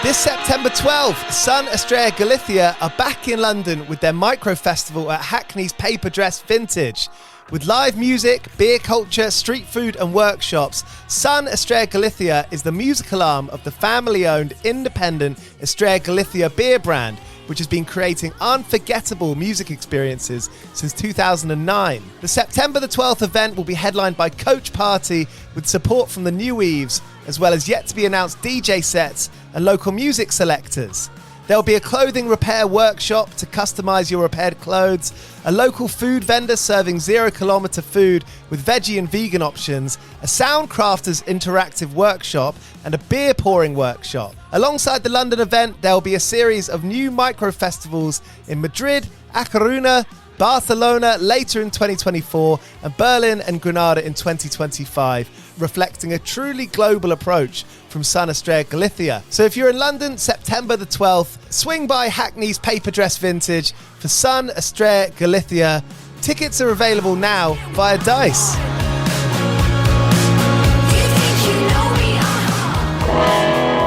This September 12th, SON Estrella Galicia are back in London with their micro festival at Hackney's Paper Dress Vintage. With live music, beer culture, street food and workshops, SON Estrella Galicia is the musical arm of the family-owned independent Estrella Galicia beer brand, which has been creating unforgettable music experiences since 2009. The September the 12th event will be headlined by Coach Party with support from the New Eves, as well as yet-to-be-announced DJ sets and local music selectors. There'll be a clothing repair workshop to customise your repaired clothes, a local food vendor serving 0 kilometre food with veggie and vegan options, a Soundcrafters interactive workshop, and a beer pouring workshop. Alongside the London event, there'll be a series of new micro-festivals in Madrid, A Coruña, Barcelona later in 2024, and Berlin and Granada in 2025, reflecting a truly global approach from SON Estrella Galicia. So if you're in London, September the 12th, swing by Hackney's Paper Dress Vintage for SON Estrella Galicia. Tickets are available now via Dice.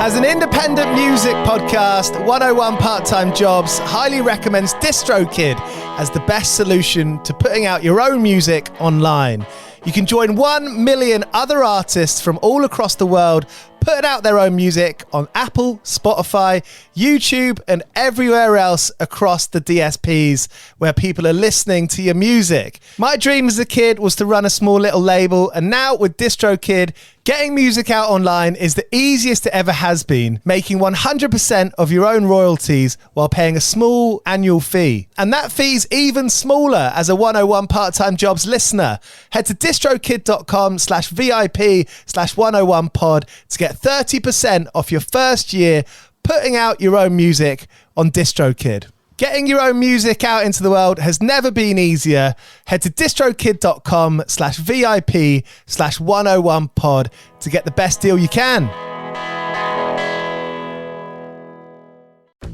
As an independent music podcast, 101 Part-Time Jobs highly recommends DistroKid as the best solution to putting out your own music online. You can join 1 million other artists from all across the world putting out their own music on Apple, Spotify, YouTube, and everywhere else across the DSPs where people are listening to your music. My dream as a kid was to run a small little label, and now with DistroKid, getting music out online is the easiest it ever has been, making 100% of your own royalties while paying a small annual fee. And that fee's even smaller as a 101 Part-Time Jobs listener. Head to distrokid.com/VIP/101pod to get 30% off your first year putting out your own music on DistroKid. Getting your own music out into the world has never been easier. Head to distrokid.com/VIP/101pod to get the best deal you can.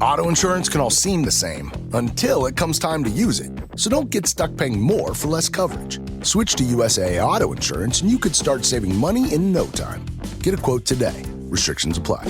Auto insurance can all seem the same until it comes time to use it. So don't get stuck paying more for less coverage. Switch to USAA Auto Insurance and you could start saving money in no time. Get a quote today. Restrictions apply.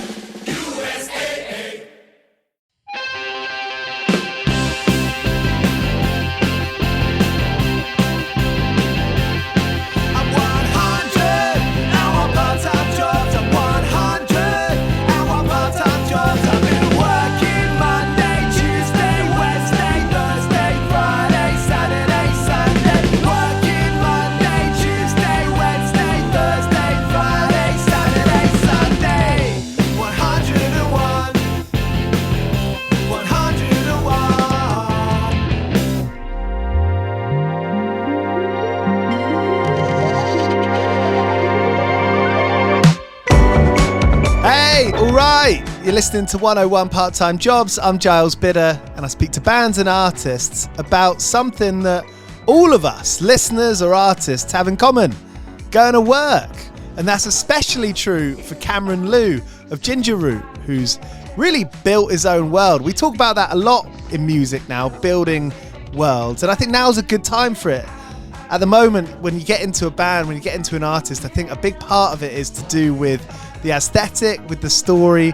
You're listening to 101 Part-Time Jobs. I'm Giles Bidder, and I speak to bands and artists about something that all of us, listeners or artists, have in common: going to work. And that's especially true for Cameron Lew of Ginger Root, who's really built his own world. We talk about that a lot in music now, building worlds, and I think now's a good time for it. At the moment, when you get into a band, when you get into an artist, I think a big part of it is to do with the aesthetic, with the story,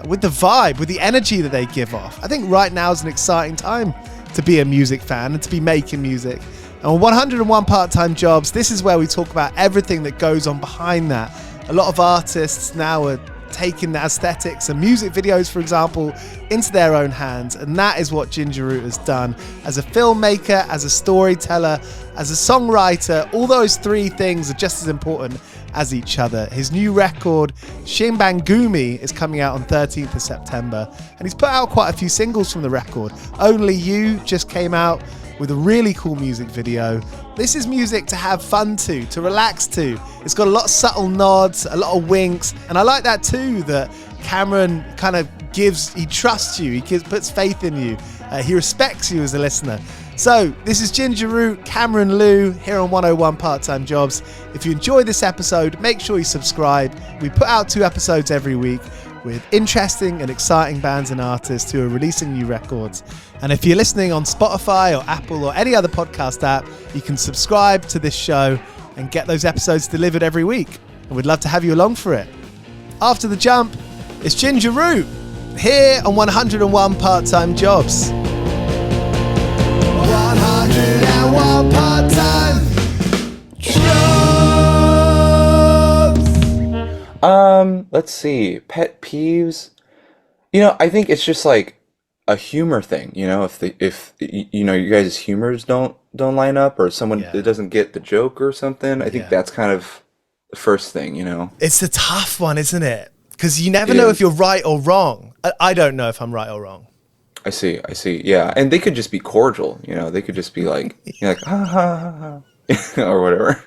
with the vibe, with the energy that they give off. I think right now is an exciting time to be a music fan and to be making music. And on 101 Part-Time Jobs, this is where we talk about everything that goes on behind that. A lot of artists now are taking the aesthetics and music videos, for example, into their own hands, and that is what Ginger Root has done. As a filmmaker, as a storyteller, as a songwriter, all those three things are just as important as each other. His new record, SHINBANGUMI, is coming out on 13th of September, and he's put out quite a few singles from the record. Only You just came out with a really cool music video. This is music to have fun to relax to. It's got a lot of subtle nods, a lot of winks, and I like that too, that Cameron kind of he trusts you, he puts faith in you, he respects you as a listener. So this is Ginger Root, Cameron Lew, here on 101 Part-Time Jobs. If you enjoy this episode, make sure you subscribe. We put out 2 episodes every week with interesting and exciting bands and artists who are releasing new records. And if you're listening on Spotify or Apple or any other podcast app, you can subscribe to this show and get those episodes delivered every week. And we'd love to have you along for it. After the jump, it's Ginger Root. here on 101 Part-Time Jobs. 101 Part-Time Jobs. Let's see. Pet peeves. You know, I think it's just like a humor thing. You know, if you know you guys' humors don't line up, or someone that doesn't get the joke or something. I think that's kind of the first thing. You know, it's a tough one, isn't it? Because you never know if you're right or wrong. I don't know if I'm right or wrong. I see. Yeah, and they could just be cordial. You know, they could just be like, you're like, ha ha ha, or whatever.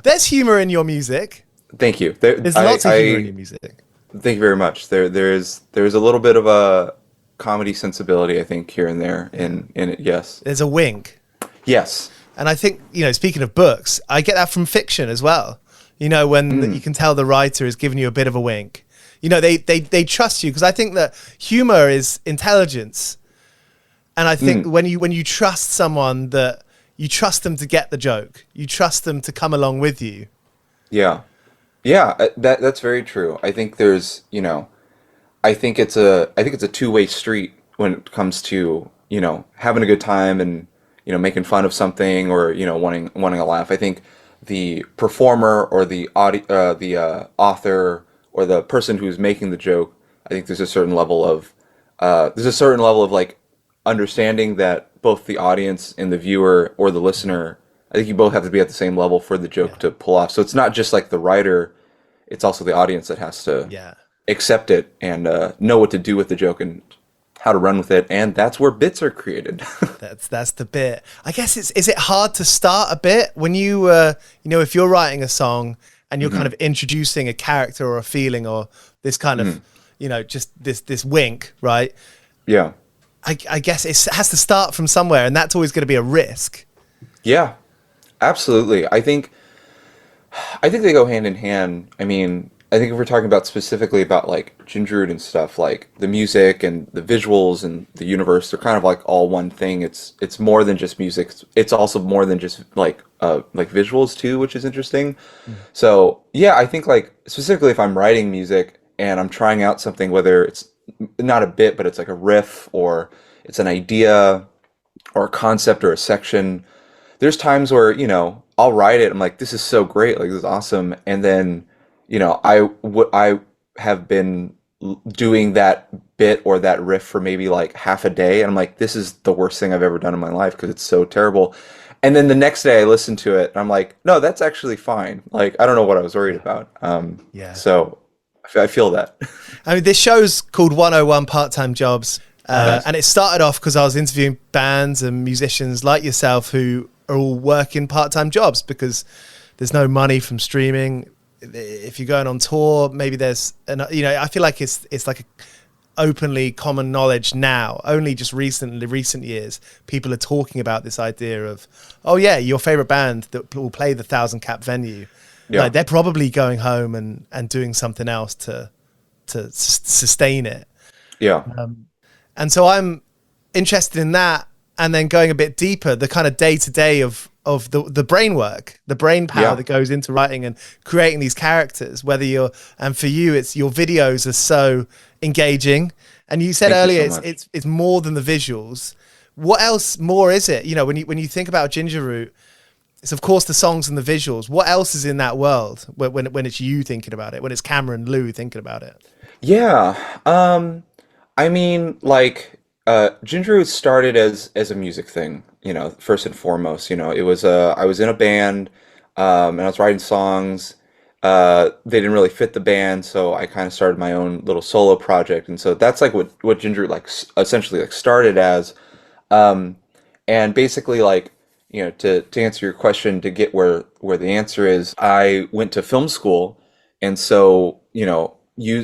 There's humor in your music. Thank you. There's lots of humor in your music. Thank you very much. There's a little bit of a comedy sensibility, I think, here and there in it. Yes. There's a wink. Yes. And I think, you know, speaking of books, I get that from fiction as well. You know, when you can tell the writer is giving you a bit of a wink. You know, they trust you, because I think that humor is intelligence. And I think when you trust someone, that you trust them to get the joke, you trust them to come along with you. Yeah. That's very true. I think there's, you know, I think it's a two-way street when it comes to, you know, having a good time and, you know, making fun of something, or, you know, wanting a laugh. I think the performer or the author or the person who's making the joke, I think there's a certain level of like understanding that both the audience and the viewer or the listener, I think you both have to be at the same level for the joke to pull off. So it's not just like the writer, it's also the audience that has to accept it and know what to do with the joke and how to run with it. And that's where bits are created. That's the bit. I guess is it hard to start a bit when you you know, if you're writing a song and you're kind of introducing a character or a feeling or this kind of, you know, just this wink, right? Yeah. I guess it has to start from somewhere, and that's always going to be a risk. Yeah, absolutely. I think they go hand in hand. I mean, I think if we're talking about specifically about like Ginger Root and stuff, like the music and the visuals and the universe, they're kind of like all one thing. It's more than just music. It's also more than just like visuals too, which is interesting. So yeah, I think like specifically if I'm writing music and I'm trying out something, whether it's not a bit, but it's like a riff or it's an idea or a concept or a section, there's times where, you know, I'll write it. I'm like, this is so great. Like, this is awesome. And then, you know, I have been doing that bit or that riff for maybe like half a day. And I'm like, this is the worst thing I've ever done in my life because it's so terrible. And then the next day I listen to it and I'm like, no, that's actually fine. Like, I don't know what I was worried about. So I feel that. I mean, this show's called 101 Part-Time Jobs. And it started off because I was interviewing bands and musicians like yourself who are all working part-time jobs because there's no money from streaming. If you're going on tour, maybe there's, you know, I feel like it's like a openly common knowledge now. Only just recent years, people are talking about this idea of, oh yeah, your favorite band that will play the 1,000-cap venue. Yeah. Like, they're probably going home and doing something else to sustain it. Yeah. And so I'm interested in that, and then going a bit deeper, the kind of day-to-day of the brain work, the brain power that goes into writing and creating these characters, and for you, it's your videos are so engaging. And you said earlier, it's more than the visuals. What else more is it? You know, when you think about Ginger Root, it's of course the songs and the visuals. What else is in that world when it's you thinking about it, when it's Cameron Lew thinking about it? Yeah. I mean, like, Ginger Root started as a music thing, you know, first and foremost. You know, it was I was in a band, and I was writing songs. They didn't really fit the band, so I kind of started my own little solo project, and so that's like what Ginger Root like essentially like started as, and basically like, you know, to answer your question, to get where the answer is, I went to film school, and so, you know,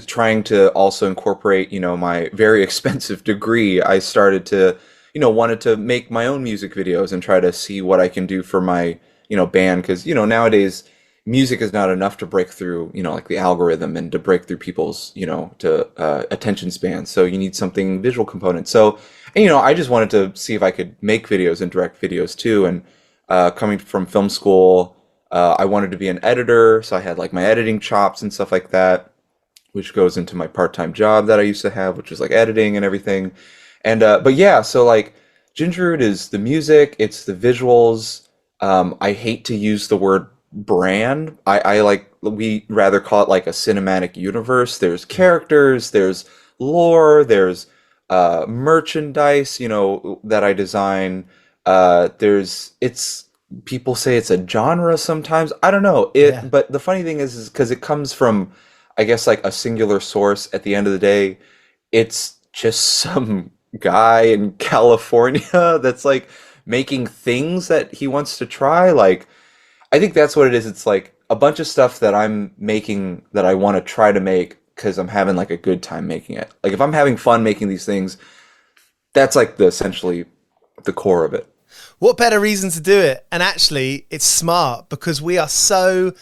trying to also incorporate, you know, my very expensive degree, I started to, you know, wanted to make my own music videos and try to see what I can do for my, you know, band. Because, you know, nowadays music is not enough to break through, you know, like the algorithm and to break through people's, you know, to attention spans. So you need something visual component. So, and, you know, I just wanted to see if I could make videos and direct videos too. And coming from film school, I wanted to be an editor. So I had like my editing chops and stuff like that. which goes into my part-time job that I used to have, which was like editing and everything. And but yeah, so like Ginger Root is the music, it's the visuals. I hate to use the word brand. I like we rather call it like a cinematic universe. There's characters, there's lore, there's merchandise, you know, that I design. There's it's people say it's a genre sometimes. I don't know Yeah. it, but the funny thing is because it comes from, I guess, like a singular source. At the end of the day, it's just some guy in California that's like making things that he wants to try. Like, I think that's what it is. It's like a bunch of stuff that I'm making that I want to try to make because I'm having like a good time making it. Like if I'm having fun making these things, that's like the essentially the core of it. What better reason to do it? And actually, it's smart because we are so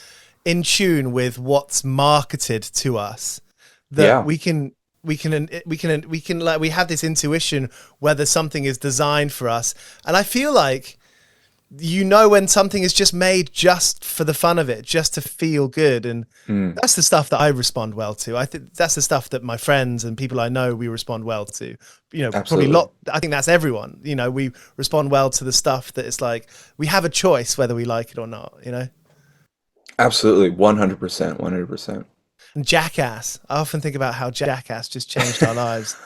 in tune with what's marketed to us that Yeah. we can like we have this intuition whether something is designed for us. And I feel like you know when something is just made just for the fun of it, just to feel good, and that's the stuff that I respond well to. I think that's the stuff that my friends and people I know we respond well to. You know, probably Absolutely. I think that's everyone. You know, we respond well to the stuff that it's like we have a choice whether we like it or not. You know, Absolutely. 100%. 100%. and Jackass. I often think about how Jackass just changed our lives,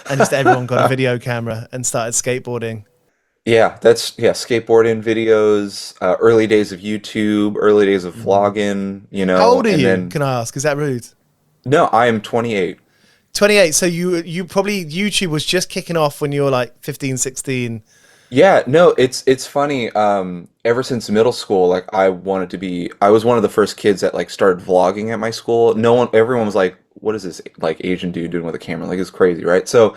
and just everyone got a video camera and started skateboarding. Yeah, that's yeah, skateboarding videos, early days of YouTube, early days of vlogging, you How know, old are and you? then Can I ask? Is that rude? no, I am 28. 28. So you probably YouTube was just kicking off when you were like 15, 16. Yeah, no, it's funny. Ever since middle school, like I was one of the first kids that like started vlogging at my school. Everyone was like, "What is this like Asian dude doing with a camera?" Like it's crazy, right? So,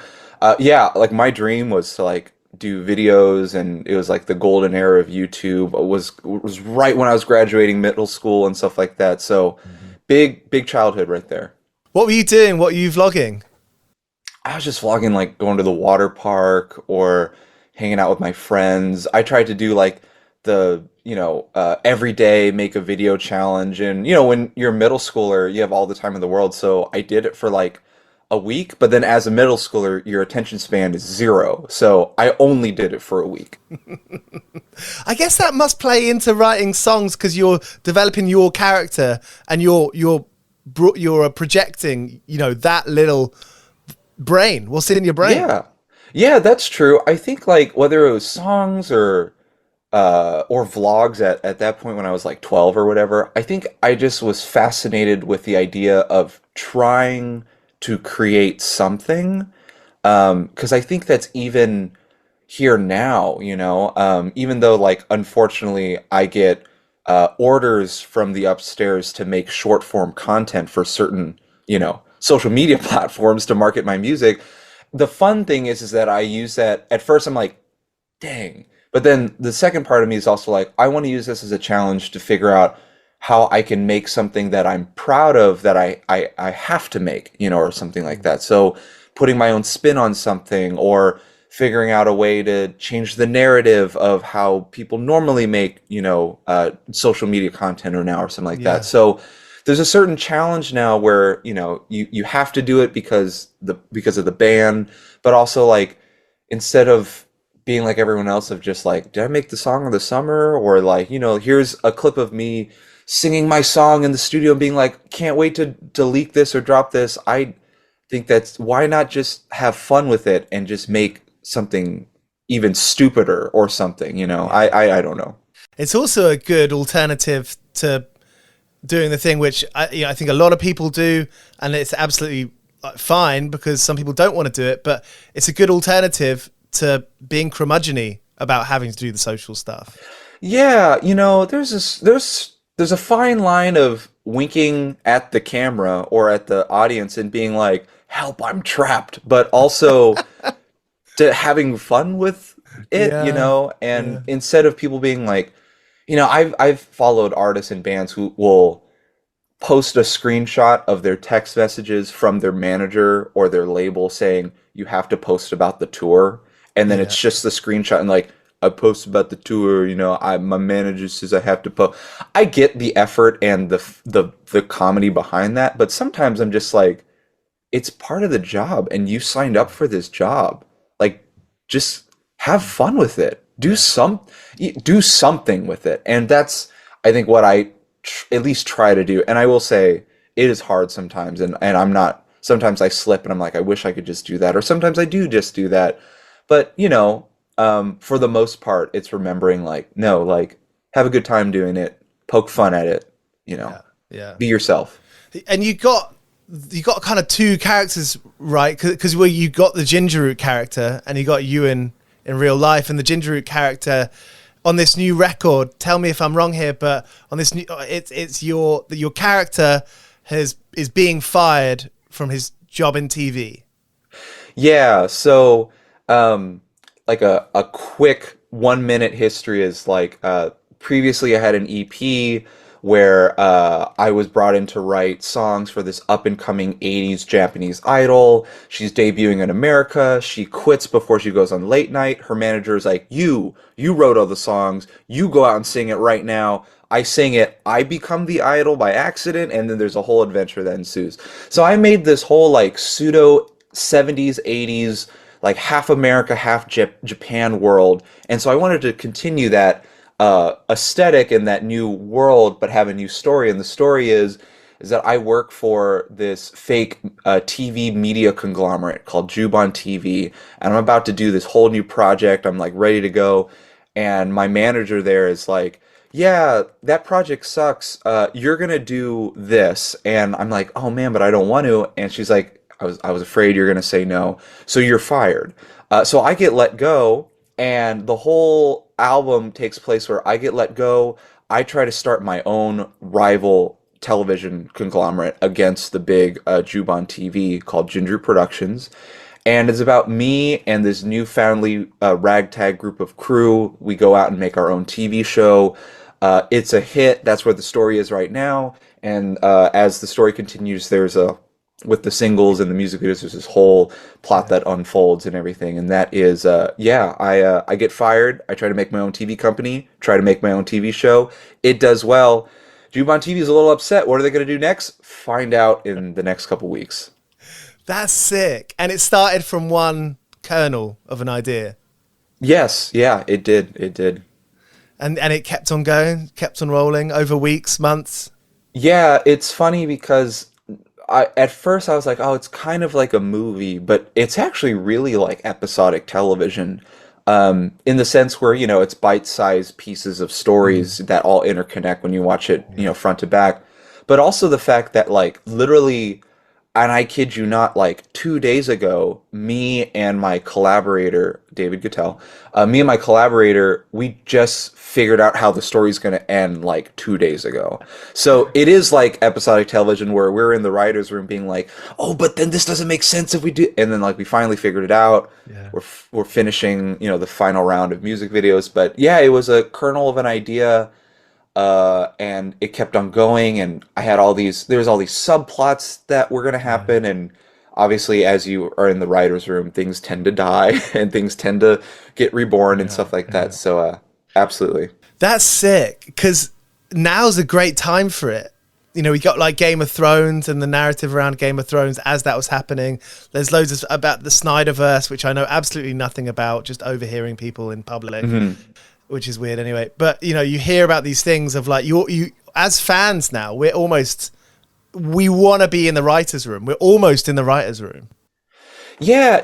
yeah, like my dream was to like do videos, and it was like the golden era of YouTube. It was right when I was graduating middle school and stuff like that. So, big childhood right there. What were you doing? What were you vlogging? I was just vlogging like going to the water park or hanging out with my friends. I tried to do like every day make a video challenge. And, you know, when you're a middle schooler, you have all the time in the world. So I did it for like a week. But then as a middle schooler, your attention span is zero. So I only did it for a week. I guess that must play into writing songs because you're developing your character and you're projecting, you know, that little brain. What's in your brain? Yeah. Yeah, that's true. I think like whether it was songs or vlogs at that point when I was like 12 or whatever, I think I just was fascinated with the idea of trying to create something. Because I think that's even here now, you know, even though like unfortunately I get orders from the upstairs to make short form content for certain, you know, social media platforms to market my music. The fun thing is that I use that at first I'm like, dang. But then the second part of me is also like, I want to use this as a challenge to figure out how I can make something that I'm proud of that I have to make, you know, or something like that. So putting my own spin on something or figuring out a way to change the narrative of how people normally make, you know, social media content or now or something like Yeah. that. So there's a certain challenge now where, you know, you have to do it because of the band, but also like instead of being like everyone else of just like, did I make the song of the summer? Or like, you know, here's a clip of me singing my song in the studio and being like, can't wait to leak this or drop this. I think that's why not just have fun with it and just make something even stupider or something, you know. I don't know. It's also a good alternative to doing the thing which I think a lot of people do, and it's absolutely fine because some people don't want to do it, but it's a good alternative to being curmudgeon-y about having to do the social stuff. Yeah, you know, there's a fine line of winking at the camera or at the audience and being like, "Help, I'm trapped," but also to having fun with it, you Yeah, know, yeah. and instead of people being like, you know, I've followed artists and bands who will post a screenshot of their text messages from their manager or their label saying you have to post about the tour, and then Yeah. it's just the screenshot and like I post about the tour, you know, my manager says I have to post. I get the effort and the comedy behind that, but sometimes I'm just like, it's part of the job, and you signed up for this job. Like, just have fun with it. Yeah. Do something with it. And that's, I think, what I at least try to do. And I will say it is hard sometimes, and I'm not, sometimes I slip and I'm like, I wish I could just do that. Or sometimes I do just do that. But, for the most part, it's remembering like, no, like, have a good time doing it, poke fun at it, Yeah. Yeah. be yourself. And you got kind of two characters, right? Because you got the Ginger Root character and you got you in real life, and the Ginger Root character on this new record. Tell me if I'm wrong here, but on this new, it's your character is being fired from his job in TV. Yeah, so like a quick 1 minute history is like previously I had an EP where I was brought in to write songs for this up and coming 80s Japanese idol. She's debuting in America. She quits before she goes on late night. Her manager is like, you wrote all the songs. You go out and sing it right now. I sing it. I become the idol by accident. And then there's a whole adventure that ensues. So I made this whole like pseudo 70s, 80s, like half America, half Japan world. And so I wanted to continue that aesthetic in that new world, but have a new story. And the story is that I work for this fake TV media conglomerate called Juban TV, and I'm about to do this whole new project. I'm like ready to go, and my manager there is like, "Yeah, that project sucks. You're gonna do this," and I'm like, "Oh man, but I don't want to." And she's like, I was afraid you're gonna say no, so you're fired." So I get let go, and the whole album takes place where I get let go. I try to start my own rival television conglomerate against the big Juban TV called Ginger Productions. And it's about me and this newfoundly ragtag group of crew. We go out and make our own TV show. It's a hit. That's where the story is right now. And as the story continues, with the singles and the music videos, there's this whole plot that unfolds and everything. And that is, I get fired. I try to make my own TV company, try to make my own TV show. It does well. Juban TV is a little upset. What are they going to do next? Find out in the next couple weeks. That's sick. And it started from one kernel of an idea. Yes. Yeah, it did. It did. And it kept on going, kept on rolling over weeks, months. Yeah, it's funny because at first I was like, oh, it's kind of like a movie, but it's actually really like episodic television, in the sense where, it's bite-sized pieces of stories that all interconnect when you watch it, front to back. But also the fact that like literally, and I kid you not, like 2 days ago, me and my collaborator, David Gutel, we just figured out how the story's going to end like 2 days ago. So it is like episodic television where we're in the writer's room being like, oh, but then this doesn't make sense if we do. And then like we finally figured it out. Yeah. We're finishing, the final round of music videos. But yeah, it was a kernel of an idea. And it kept on going, and there was all these subplots that were going to happen, and obviously as you are in the writer's room, things tend to die and things tend to get reborn and stuff like that. So absolutely. That's sick, because now's a great time for it. We got like Game of Thrones and the narrative around Game of Thrones as that was happening. There's loads about the Snyderverse, which I know absolutely nothing about, just overhearing people in public. Mm-hmm. Which is weird anyway. But, you hear about these things of like, you as fans now, we want to be in the writer's room. We're almost in the writer's room. Yeah,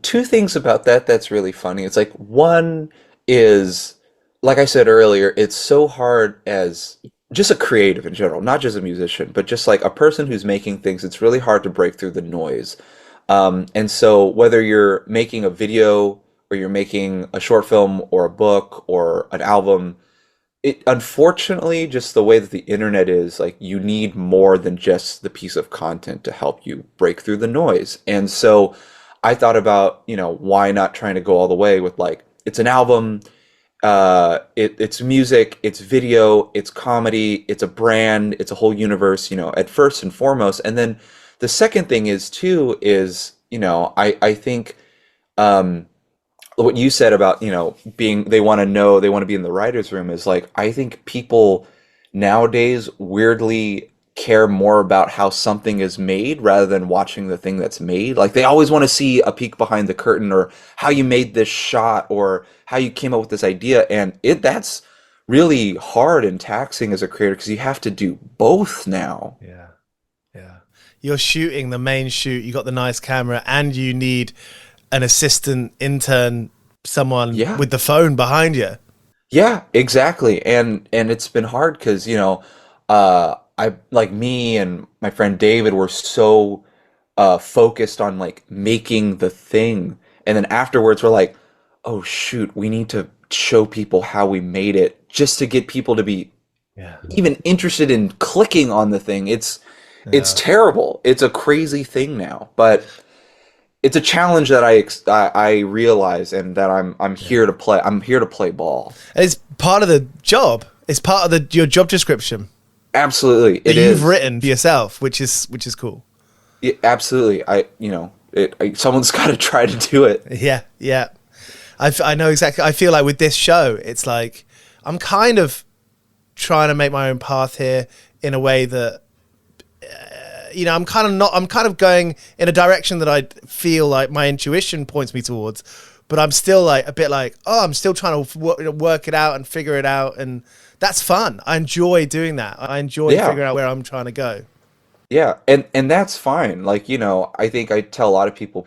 two things about that that's really funny. It's like, one is, like I said earlier, it's so hard as just a creative in general, not just a musician, but just like a person who's making things, it's really hard to break through the noise. And so whether you're making a video or you're making a short film or a book or an album, it unfortunately, just the way that the internet is, like, you need more than just the piece of content to help you break through the noise. And so I thought about, why not trying to go all the way with like, it's an album, it's music, it's video, it's comedy, it's a brand, it's a whole universe, at first and foremost. And then the second thing is too, I think, what you said about, they want to be in the writer's room is like, I think people nowadays weirdly care more about how something is made rather than watching the thing that's made. Like they always want to see a peek behind the curtain or how you made this shot or how you came up with this idea. And that's really hard and taxing as a creator because you have to do both now. Yeah. Yeah. You're shooting the main shoot, you got the nice camera, and you need an assistant, intern, someone with the phone behind you. Yeah, exactly. And it's been hard because, I like me and my friend David were so focused on like making the thing. And then afterwards we're like, oh shoot, we need to show people how we made it just to get people to be even interested in clicking on the thing. It's terrible. It's a crazy thing now, but it's a challenge that I realize and that I'm here to play. I'm here to play ball. And it's part of the job. It's part of your job description. Absolutely, that you've written for yourself, which is cool. Yeah, absolutely. Someone's got to try to do it. Yeah. I know exactly. I feel like with this show, it's like I'm kind of trying to make my own path here in a way that I'm kind of going in a direction that I feel like my intuition points me towards, but I'm still like a bit like, I'm still trying to work it out and figure it out, and that's fun. I enjoy doing that. I enjoy figuring out where I'm trying to go. Yeah, and that's fine. Like, I think I tell a lot of people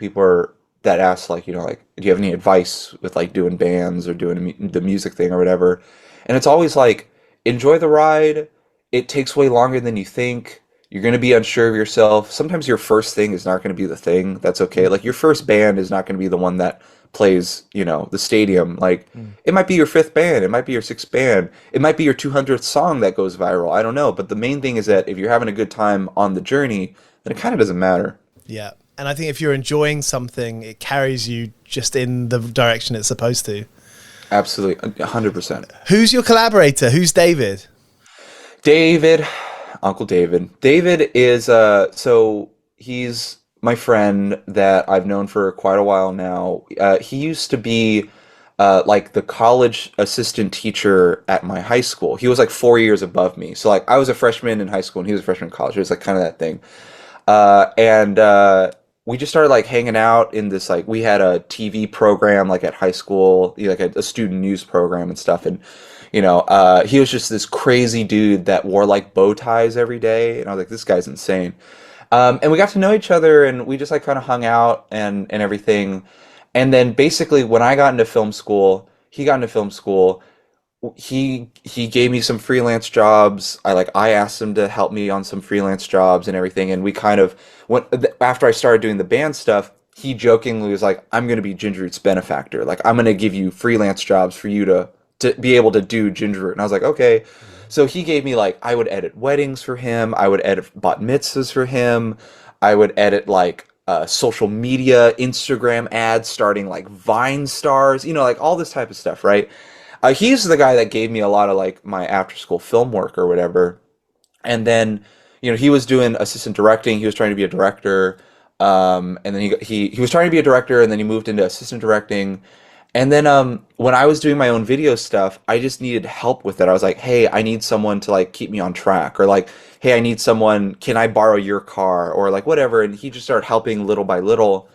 that ask, like, like, do you have any advice with like doing bands or doing the music thing or whatever? And it's always like, enjoy the ride. It takes way longer than you think. You're going to be unsure of yourself. Sometimes your first thing is not going to be the thing. That's okay. Like your first band is not going to be the one that plays, the stadium. Like it might be your fifth band. It might be your sixth band. It might be your 200th song that goes viral. I don't know. But the main thing is that if you're having a good time on the journey, then it kind of doesn't matter. Yeah. And I think if you're enjoying something, it carries you just in the direction it's supposed to. Absolutely. 100%. Who's your collaborator? Who's David? Uncle David. David is, so he's my friend that I've known for quite a while now. He used to be like the college assistant teacher at my high school. He was like 4 years above me. So like I was a freshman in high school and he was a freshman in college. It was like kind of that thing. And we just started like hanging out in this, like we had a TV program like at high school, like a student news program and stuff. And he was just this crazy dude that wore like bow ties every day. And I was like, this guy's insane. And we got to know each other and we just like kind of hung out and everything. And then basically when I got into film school, he got into film school. He gave me some freelance jobs. I asked him to help me on some freelance jobs and everything. And we kind of went, after I started doing the band stuff, he jokingly was like, I'm going to be Ginger Root's benefactor. Like, I'm going to give you freelance jobs for you to be able to do Ginger Root. And I was like, okay. So he gave me like, I would edit weddings for him. I would edit bat mitzvahs for him. I would edit like social media, Instagram ads, starting like Vine stars, like all this type of stuff, right? He's the guy that gave me a lot of like my after school film work or whatever. And then, he was doing assistant directing. He was trying to be a director. And then he was trying to be a director and then he moved into assistant directing. And then when I was doing my own video stuff, I just needed help with it. I was like, hey, I need someone to like keep me on track, or like, hey, I need someone, can I borrow your car, or like whatever. And he just started helping little by little.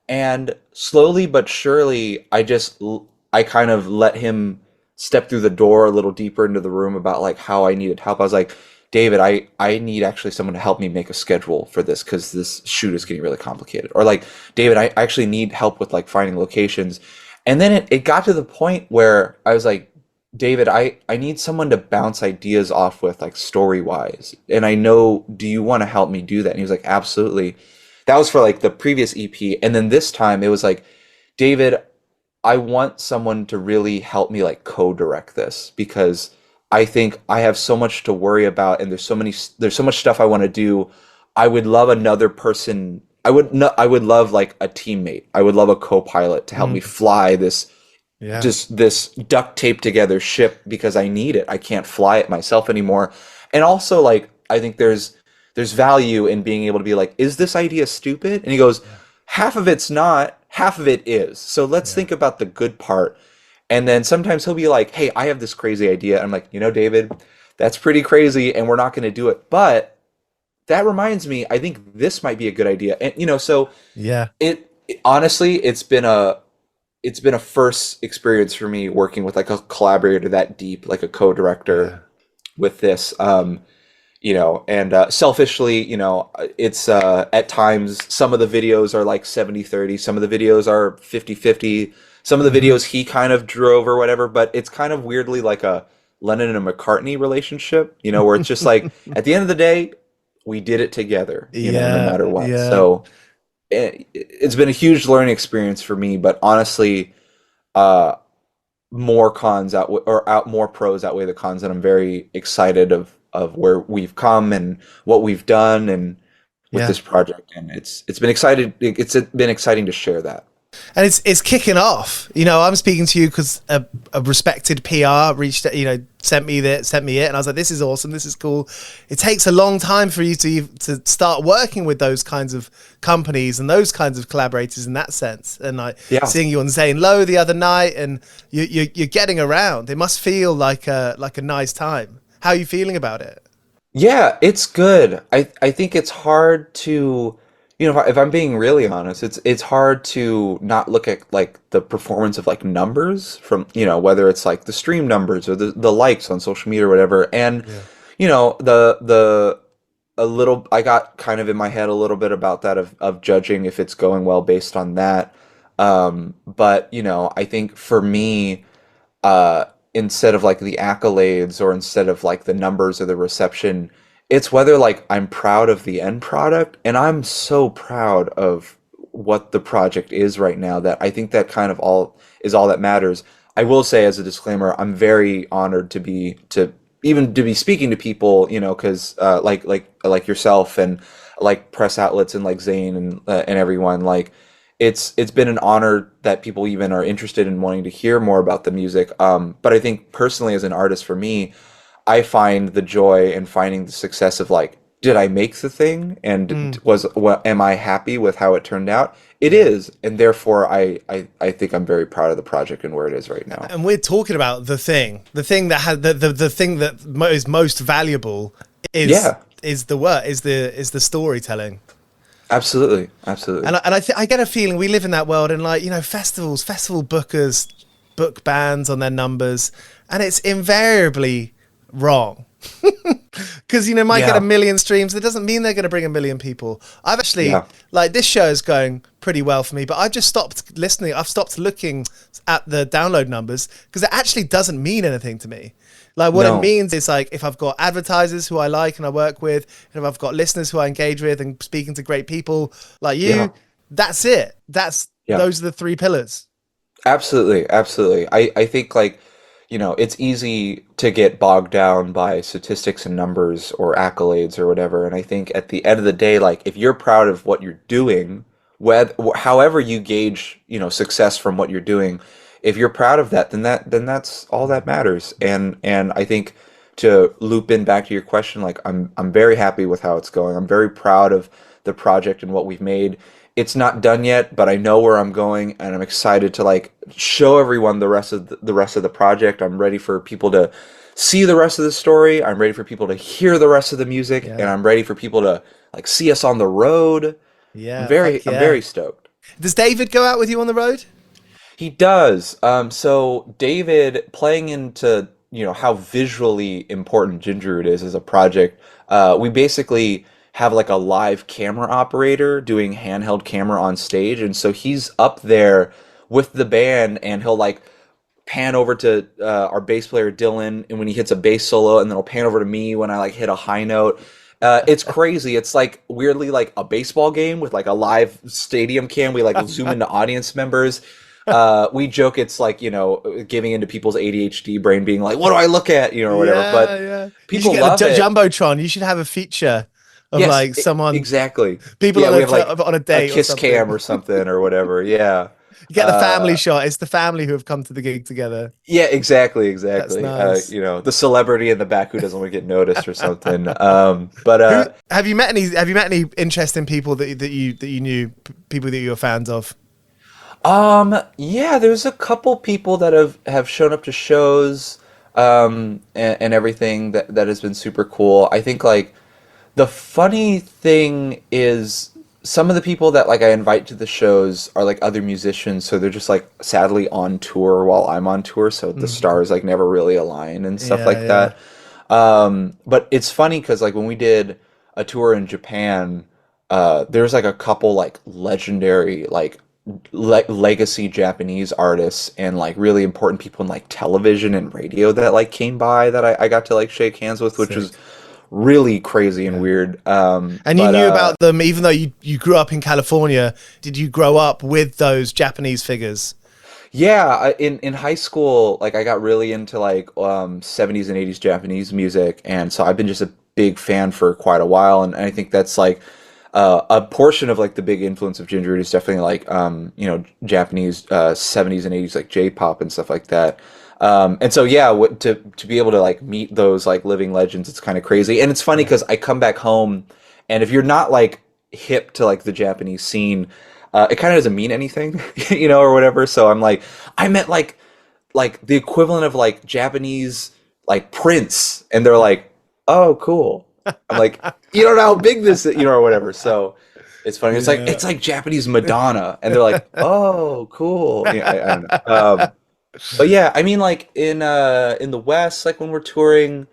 And slowly but surely, I kind of let him step through the door a little deeper into the room about like how I needed help. I was like, David, I need actually someone to help me make a schedule for this because this shoot is getting really complicated. Or like, David, I actually need help with like finding locations. And then it got to the point where I was like, David, I need someone to bounce ideas off with, like story-wise. And I know, do you want to help me do that? And he was like, absolutely. That was for like the previous EP. And then this time it was like, David, I want someone to really help me like co-direct this because I think I have so much to worry about and there's so much stuff I want to do. I would love another person. I would love like a teammate. I would love a co-pilot to help me fly this duct tape together ship because I need it. I can't fly it myself anymore. And also like, I think there's value in being able to be like, is this idea stupid? And he goes, half of it's not, half of it is. So let's think about the good part. And then sometimes he'll be like, hey, I have this crazy idea. I'm like, David, that's pretty crazy and we're not going to do it. But that reminds me, I think this might be a good idea. And so Yeah. honestly, it's been a first experience for me working with like a collaborator that deep, like a Yeah. co-director with this. And selfishly, it's at times some of the videos are like 70-30, some of the videos are 50-50, some of the Hmm. videos he kind of drove or whatever, but it's kind of weirdly like a Lennon and a McCartney relationship, where it's just like at the end of the day, we did it together, no Yeah. matter what. Yeah. So it's been a huge learning experience for me, but honestly, uh, more cons outweigh or out more pros outweigh the cons, and I'm very excited of where we've come and what we've done and with Yeah. this project, and it's been exciting to share that. And it's kicking off. I'm speaking to you because a respected PR reached, sent me it, and I was like, this is awesome, this is cool. It takes a long time for you to start working with those kinds of companies and those kinds of collaborators in that sense. And like Yeah. seeing you on Zane Lowe the other night, and you're getting around. It must feel like a nice time. How are you feeling about it? Yeah, it's good. I think it's hard to, if I'm being really honest, it's hard to not look at like the performance of like numbers from, whether it's like the stream numbers or the likes on social media or whatever. And, Yeah. the a little, I got kind of in my head a little bit about that of judging if it's going well based on that. But, I think for me, uh, instead of like the accolades or instead of like the numbers or the reception, it's whether like I'm proud of the end product, and I'm so proud of what the project is right now that I think that kind of all that matters. I will say as a disclaimer, I'm very honored to be speaking to people, because like yourself and like press outlets and like Zane and everyone, like it's been an honor that people even are interested in wanting to hear more about the music. But I think personally as an artist, for me, I find the joy in finding the success of like, did I make the thing, and Mm. am I happy with how it turned out? It is, and therefore I think I'm very proud of the project and where it is right now. And we're talking about the thing that had the thing that is most valuable is Yeah, the work, is the storytelling. absolutely, absolutely. And I get a feeling we live in that world, and like, festival bookers book bands on their numbers, and it's invariably wrong. Because might get a Yeah, million streams, that doesn't mean they're going to bring a million people. I've actually, yeah, like, this show is going pretty well for me, but I've just stopped listening. I've stopped looking at the download numbers because it actually doesn't mean anything to me. Like, what it no, means is, like, if I've got advertisers who I like and I work with, and if I've got listeners who I engage with and speaking to great people like yeah, you, that's it. yeah. Those are the three pillars. Absolutely, absolutely. I think like, it's easy to get bogged down by statistics and numbers or accolades or whatever. And I think at the end of the day, like if you're proud of what you're doing, however you gauge, success from what you're doing, if you're proud of that, then that's all that matters. And I think to loop in back to your question, like I'm very happy with how it's going. I'm very proud of the project and what we've made. It's not done yet, but I know where I'm going, and I'm excited to like show everyone the rest of the project. I'm ready for people to see the rest of the story. I'm ready for people to hear the rest of the music, and Yeah. I'm ready for people to like see us on the road. I'm Yeah. very Heck I'm yeah. very stoked. Does David go out with you on the road? He does. So David, playing into, how visually important Ginger Root is as a project, we basically have like a live camera operator doing handheld camera on stage, and so he's up there with the band, and he'll like pan over to our bass player Dylan, and when he hits a bass solo, and then he'll pan over to me when I like hit a high note. It's crazy. It's like weirdly like a baseball game with like a live stadium cam. We like zoom into audience members. We joke it's like, giving into people's ADHD brain being like, what do I look at, or whatever. But Yeah, yeah. You should people get the love it. jumbotron. You should have a feature of Yes, like someone, exactly. people Yeah, on we have like on a a date or kiss cam something. or something or whatever. Yeah. You get the family Uh, shot. It's the family who have come to the gig together. yeah, exactly, That's exactly. nice. The celebrity in the back who doesn't want to get noticed or something. But Who have you met any? Have you met any interesting people that you knew, people that you were fans of? yeah, there's a couple people that have shown up to shows, and everything that has been super cool. I think like The funny thing is some of the people that like I invite to the shows are like other musicians, so they're just like sadly on tour while I'm on tour, so the stars like never really align and stuff Yeah, like yeah. that. But it's funny because like when we did a tour in Japan, there's like a couple like legendary like legacy Japanese artists and like really important people in like television and radio that like came by that I got to like shake hands with, which was Sick. really crazy and weird. And you But knew about them even though you grew up in California. Did you grow up with those Japanese figures? Yeah, in high school, like I got really into like 70s and 80s Japanese music, and so I've been just a big fan for quite a while, and I think that's like a portion of like the big influence of Ginger Root is definitely like Japanese 70s and 80s like J-pop and stuff like that. And so yeah, to be able to like meet those like living legends, it's kind of crazy, and it's funny because I come back home, and if you're not like hip to like the Japanese scene. It kind of doesn't mean anything, or whatever. So I'm like, I meant like the equivalent of like Japanese like Prince, and they're like, oh, cool. I'm like, you don't know how big this is, or whatever. So it's funny. It's like Japanese Madonna, and they're like, oh, cool. Yeah, I don't know. But yeah, I mean, like in the West, like when we're touring,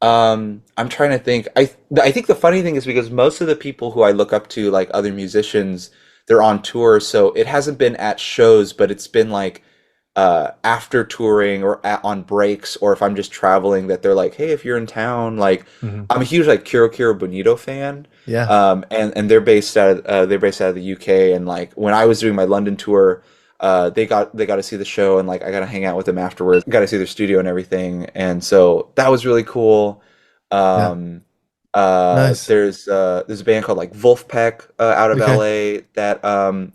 I'm trying to think. I think the funny thing is because most of the people who I look up to, like other musicians, they're on tour, so it hasn't been at shows, but it's been like after touring or on breaks, or if I'm just traveling, that they're like, hey, if you're in town, like I'm a huge like Kiro Kiro Bonito fan, Yeah. and they're based out of the UK, and like when I was doing my London tour, they got to see the show, and like I got to hang out with them afterwards, got to see their studio and everything, and so that was really cool. Yeah. Um, Nice. there's a band called like Wolfpack out of Okay. LA that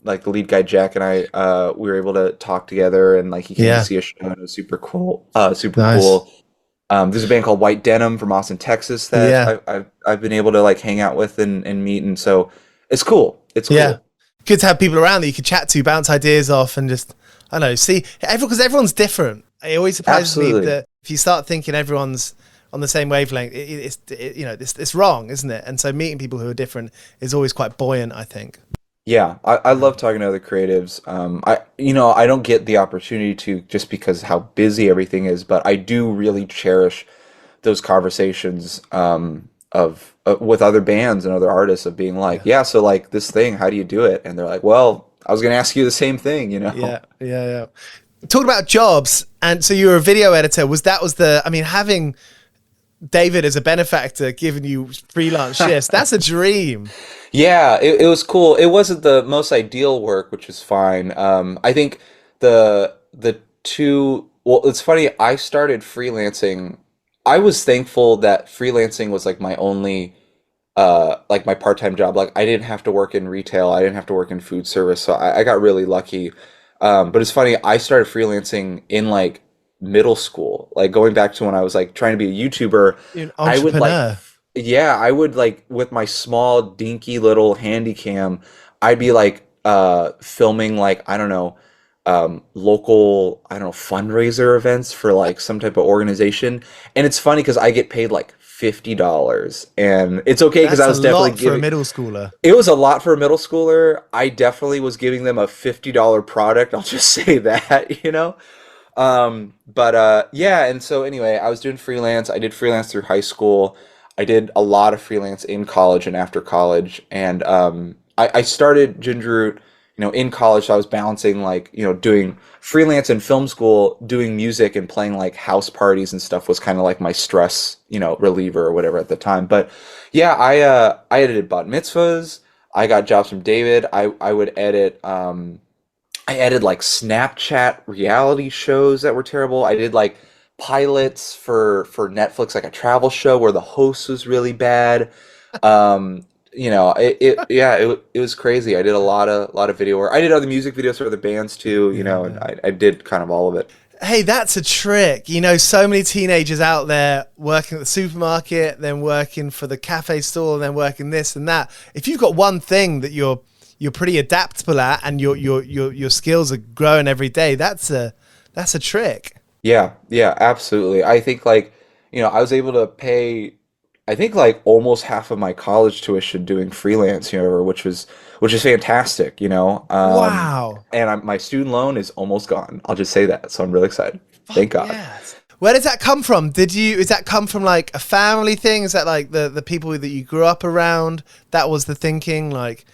like the lead guy Jack and I we were able to talk together, and like he came to Yeah. see a show, and it was super cool, super Nice. cool. There's a band called White Denim from Austin, Texas that Yeah. I've been able to like hang out with and meet, and so it's cool. It's Yeah. cool. Good to have people around that you could chat to, bounce ideas off, and just, I don't know, see everyone, because everyone's different. It always surprises me Absolutely. that if you start thinking everyone's on the same wavelength, it's wrong, isn't it? And so meeting people who are different is always quite buoyant, I think. Yeah, I love talking to other creatives. I don't get the opportunity to just because how busy everything is, but I do really cherish those conversations of with other bands and other artists of being like, yeah, so like this thing, how do you do it? And they're like, well, I was gonna ask you the same thing. Yeah, yeah, yeah. Talking about jobs, and so you were a video editor. I mean, having David as a benefactor giving you freelance shifts, that's a dream. Yeah, it was cool. It wasn't the most ideal work, which is fine. I think the two. Well, it's funny. I started freelancing. I was thankful that freelancing was like my only, like my part-time job. Like I didn't have to work in retail. I didn't have to work in food service. So I got really lucky. But it's funny. I started freelancing in like middle school, like going back to when I was like trying to be a YouTuber. You're an I would like entrepreneur. yeah, I would like with my small dinky little handy cam, I'd be like filming like I don't know local I don't know fundraiser events for like some type of organization. And it's funny because I get paid like $50, and it's okay because I That's a was definitely lot for a giving middle schooler. it was a lot for a middle schooler. I definitely was giving them a $50 product. I'll just say that. But yeah, and so anyway, I was doing freelance. I did freelance through high school. I did a lot of freelance in college and after college. And I started Ginger Root, in college. So I was balancing like, doing freelance in film school, doing music and playing like house parties and stuff was kind of like my stress, reliever or whatever at the time. But yeah, I edited bat mitzvahs. I got jobs from David. I would edit I edited like Snapchat reality shows that were terrible. I did like pilots for Netflix, like a travel show where the host was really bad. It was crazy. I did a lot of video work. I did other music videos for other bands too, and I did kind of all of it. Hey, that's a trick. So many teenagers out there working at the supermarket, then working for the cafe store, then working this and that. If you've got one thing that you're pretty adaptable at, and your skills are growing every day, that's a trick. Yeah, yeah, absolutely. I think like, I was able to pay I think like almost half of my college tuition doing freelance, which is fantastic, Wow. and my student loan is almost gone. I'll just say that. So I'm really excited. Thank Fuck God. yes. Where does that come from? Is that come from like a family thing? Is that like the people that you grew up around? That was the thinking, like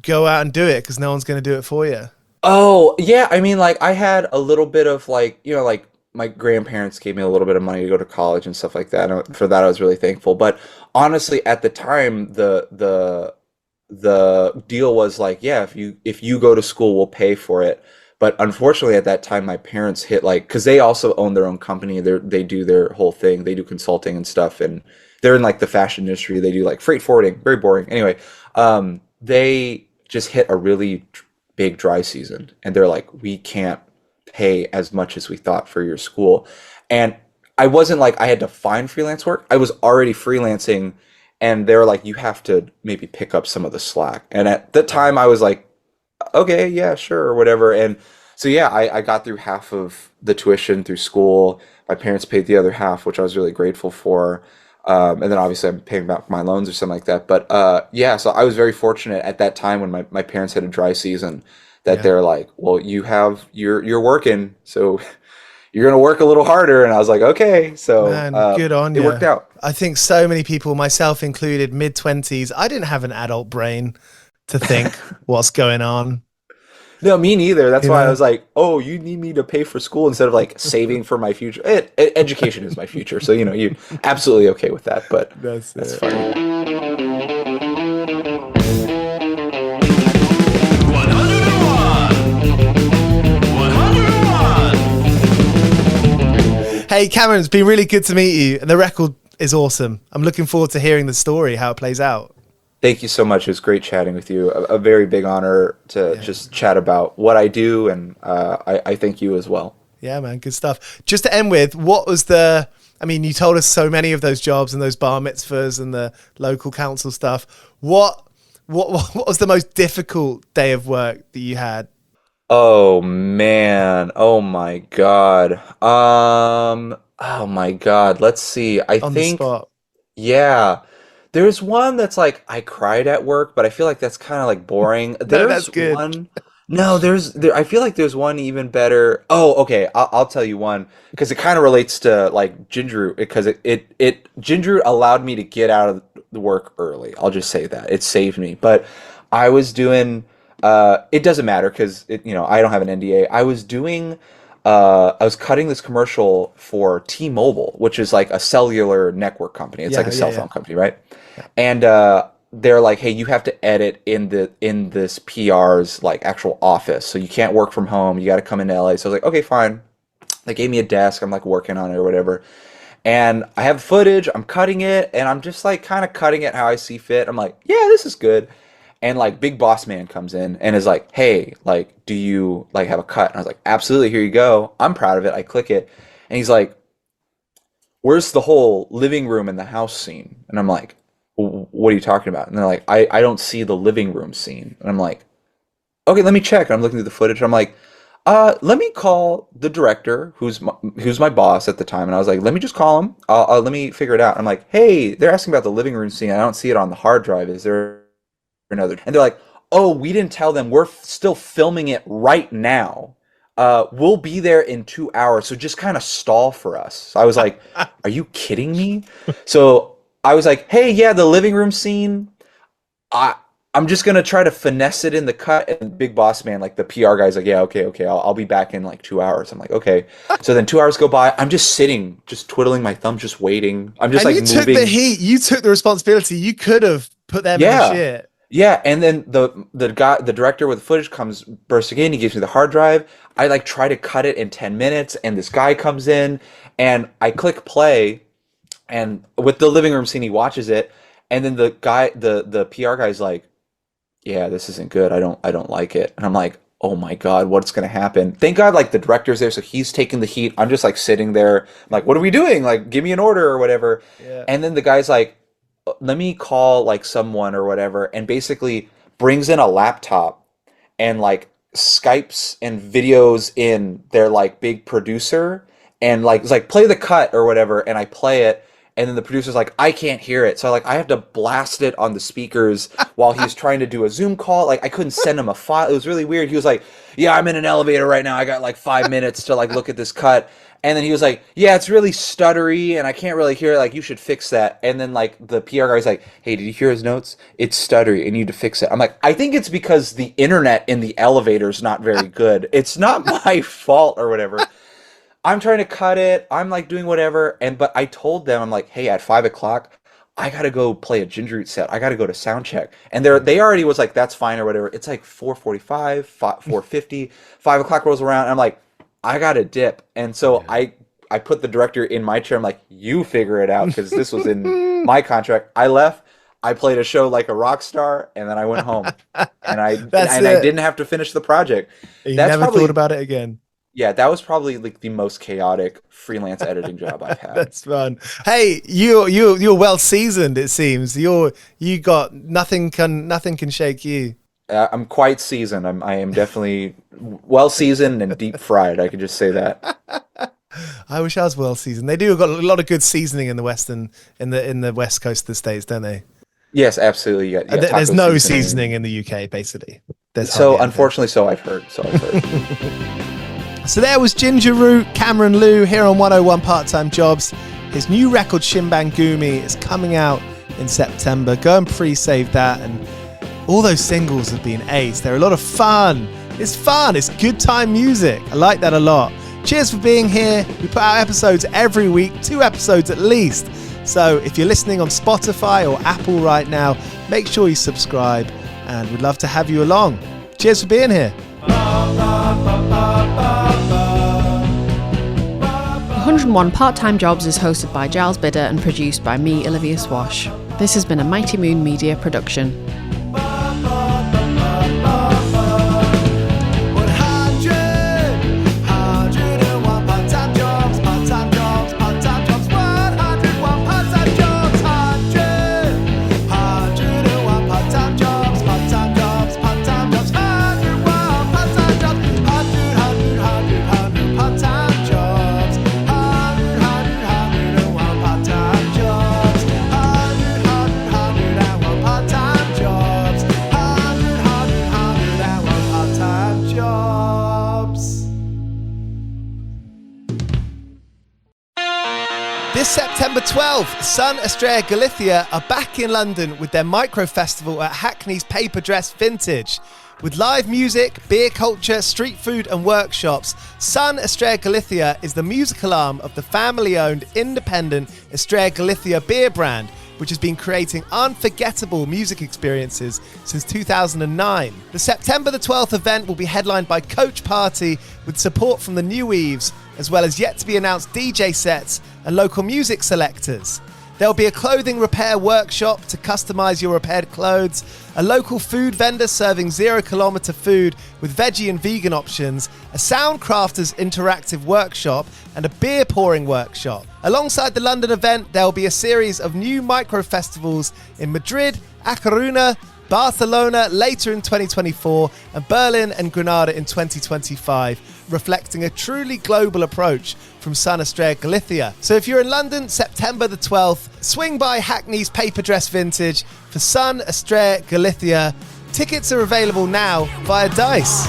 go out and do it because no one's going to do it for you. Oh, yeah. I mean, like, I had a little bit of like, like my grandparents gave me a little bit of money to go to college and stuff like that. And for that, I was really thankful. But honestly, at the time, the deal was like, yeah, if you go to school, we'll pay for it. But unfortunately, at that time, my parents hit like, because they also own their own company. They do their whole thing. They do consulting and stuff, and they're in like the fashion industry. They do like freight forwarding. Very boring. Anyway, they just hit a really big dry season, and they're like, we can't pay as much as we thought for your school. And I wasn't like I had to find freelance work. I was already freelancing, and they were like, you have to maybe pick up some of the slack. And at the time, I was like, okay, yeah, sure, or whatever. And so yeah, I got through half of the tuition through school. My parents paid the other half, which I was really grateful for. And then obviously I'm paying back my loans or something like that. But yeah, so I was very fortunate at that time when my parents had a dry season that they're like, well, you're working, so you're gonna work a little harder. And I was like, okay. So Man, good on it you. worked out. I think so many people, myself included, mid-20s, I didn't have an adult brain to think what's going on. No, me neither. That's You why I know? was like, oh, you need me to pay for school instead of like saving for my future. Education is my future. So, you're absolutely okay with that, but that's fine. 101. Hey, Cameron, it's been really good to meet you. The record is awesome. I'm looking forward to hearing the story, how it plays out. Thank you so much. It was great chatting with you. A very big honor to just chat about what I do, and I thank you as well. Yeah, man, good stuff. Just to end with, you told us so many of those jobs and those bar mitzvahs and the local council stuff. What was the most difficult day of work that you had? Oh man. Oh my God. Oh my God. Let's see. I On the think, spot. yeah. There's one that's like I cried at work, but I feel like that's kind of like boring. No, There's that's good. one. No, I feel like there's one even better. Oh, okay. I'll tell you one because it kind of relates to like Ginger because Ginger allowed me to get out of the work early. I'll just say that it saved me. But I was doing. It doesn't matter because I don't have an NDA. I was cutting this commercial for T-Mobile, which is like a cellular network company. It's like a cell phone company, right? And they're like, "Hey, you have to edit in this PR's like actual office, so you can't work from home. You got to come into LA." So I was like, "Okay, fine." They gave me a desk. I'm like working on it or whatever. And I have footage. I'm cutting it, and I'm just like kind of cutting it how I see fit. I'm like, "Yeah, this is good." And like big boss man comes in and is like, "Hey, like, do you like have a cut?" And I was like, "Absolutely, here you go." I'm proud of it. I click it. And he's like, "Where's the whole living room and the house scene?" And I'm like, "What are you talking about?" And they're like, I don't see the living room scene. And I'm like, "Okay, let me check." And I'm looking through the footage. And I'm like, let me call the director who's my boss at the time." And I was like, "Let me just call him. Let me figure it out." And I'm like, "Hey, they're asking about the living room scene. I don't see it on the hard drive. Is there another?" And they're like, "Oh, we didn't tell them. We're still filming it right now. We'll be there in 2 hours. So just kind of stall for us." So I was like, "Are you kidding me?" So I was like, "Hey, yeah, the living room scene. I'm just gonna try to finesse it in the cut." And big boss man, like the PR guy's like, "Yeah, okay, I'll be back in like 2 hours." I'm like, "Okay." So then 2 hours go by. I'm just sitting, just twiddling my thumb, just waiting. I'm just And like you took moving. the heat. You took the responsibility. You could have put them in the Yeah. shit. Yeah, and then the director with the footage comes bursting in. He gives me the hard drive. I like try to cut it in 10 minutes, and this guy comes in, and I click play, and with the living room scene, he watches it, and then the PR guy's like, "Yeah, this isn't good. I don't like it." And I'm like, "Oh my God, what's gonna happen?" Thank God, like the director's there, so he's taking the heat. I'm just like sitting there, like, "What are we doing? Like, give me an order or whatever." Yeah. And then the guy's like, "Let me call like someone or whatever," and basically brings in a laptop and like Skypes and videos in their like big producer and like it's like play the cut or whatever, and I play it, And then the producer's like, I can't hear it. So I have to blast it on the speakers while he's trying to do a Zoom call. Like, I couldn't send him a file. It was really weird. He was like, yeah, I'm in an elevator right now. I got like 5 minutes to like look at this cut. And then he was like, yeah, it's really stuttery and I can't really hear it. Like, you should fix that. And then like the PR guy's like, hey, did you hear his notes? It's stuttery and you need to fix it. I'm like, I think it's because the internet in the elevator is not very good. It's not my fault or whatever. I'm trying to cut it. I'm like doing whatever. But I told them, I'm like, hey, at 5 o'clock, I got to go play a Ginger Root set. I got to go to sound check. And they already was like, that's fine or whatever. It's like 4:45, 4:50, 5 o'clock rolls around. And I'm like, I got to dip. And so I put the director in my chair. I'm like, you figure it out because this was in my contract. I left. I played a show like a rock star, and then I went home. And I didn't have to finish the project. You never thought about it again. Yeah, that was probably like the most chaotic freelance editing job I've had. That's fun. Hey, you're well seasoned. It seems you got nothing can shake you. I'm quite seasoned. I am definitely well seasoned and deep fried. I could just say that. I wish I was well seasoned. They do got a lot of good seasoning in the west coast of the States, don't they? Yes, absolutely. Yeah, there's no seasoning in the UK, basically. Unfortunately, so I've heard. So there was Ginger Root, Cameron Lew, here on 101 Part-Time Jobs. His new record, SHINBANGUMI, is coming out in September. Go and pre-save that, and all those singles have been ace. They're a lot of fun. It's fun. It's good time music. I like that a lot. Cheers for being here. We put out episodes every week, 2 episodes at least. So if you're listening on Spotify or Apple right now, make sure you subscribe, and we'd love to have you along. Cheers for being here. 101 Part-Time Jobs is hosted by Giles Bidder and produced by me, Olivia Swash. This has been a Mighty Moon Media production. This September 12th, SON Estrella Galicia are back in London with their micro festival at Hackney's Paper Dress Vintage. With live music, beer culture, street food and workshops, SON Estrella Galicia is the musical arm of the family-owned independent Estrella Galicia beer brand, which has been creating unforgettable music experiences since 2009. The September the 12th event will be headlined by Coach Party with support from the New Weaves, as well as yet to be announced DJ sets and local music selectors. There'll be a clothing repair workshop to customise your repaired clothes, a local food vendor serving 0 kilometre food with veggie and vegan options, a Soundcrafters interactive workshop, and a beer pouring workshop. Alongside the London event, there'll be a series of new micro-festivals in Madrid, A Coruña, Barcelona later in 2024, and Berlin and Granada in 2025, reflecting a truly global approach from SON Estrella Galicia. So if you're in London, September the 12th, swing by Hackney's Paper Dress Vintage for SON Estrella Galicia. Tickets are available now via Dice.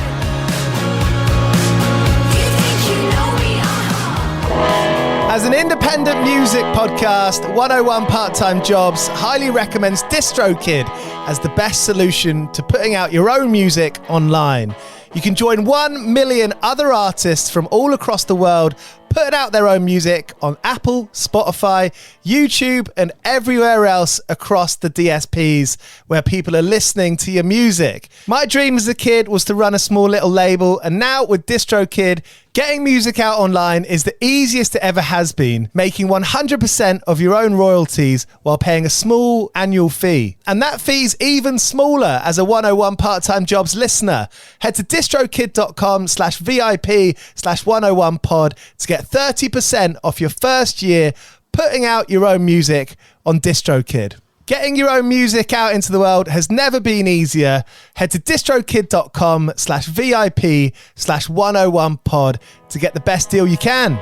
As an independent music podcast, 101 Part-Time Jobs highly recommends DistroKid as the best solution to putting out your own music online. You can join 1 million other artists from all across the world putting out their own music on Apple, Spotify, YouTube, and everywhere else across the DSPs where people are listening to your music. My dream as a kid was to run a small little label, and now with DistroKid, getting music out online is the easiest it ever has been, making 100% of your own royalties while paying a small annual fee. And that fee's even smaller as a 101 Part-Time Jobs listener. Head to distrokid.com/VIP/101pod to get 30% off your first year putting out your own music on DistroKid. Getting your own music out into the world has never been easier. Head to distrokid.com/VIP/101pod to get the best deal you can.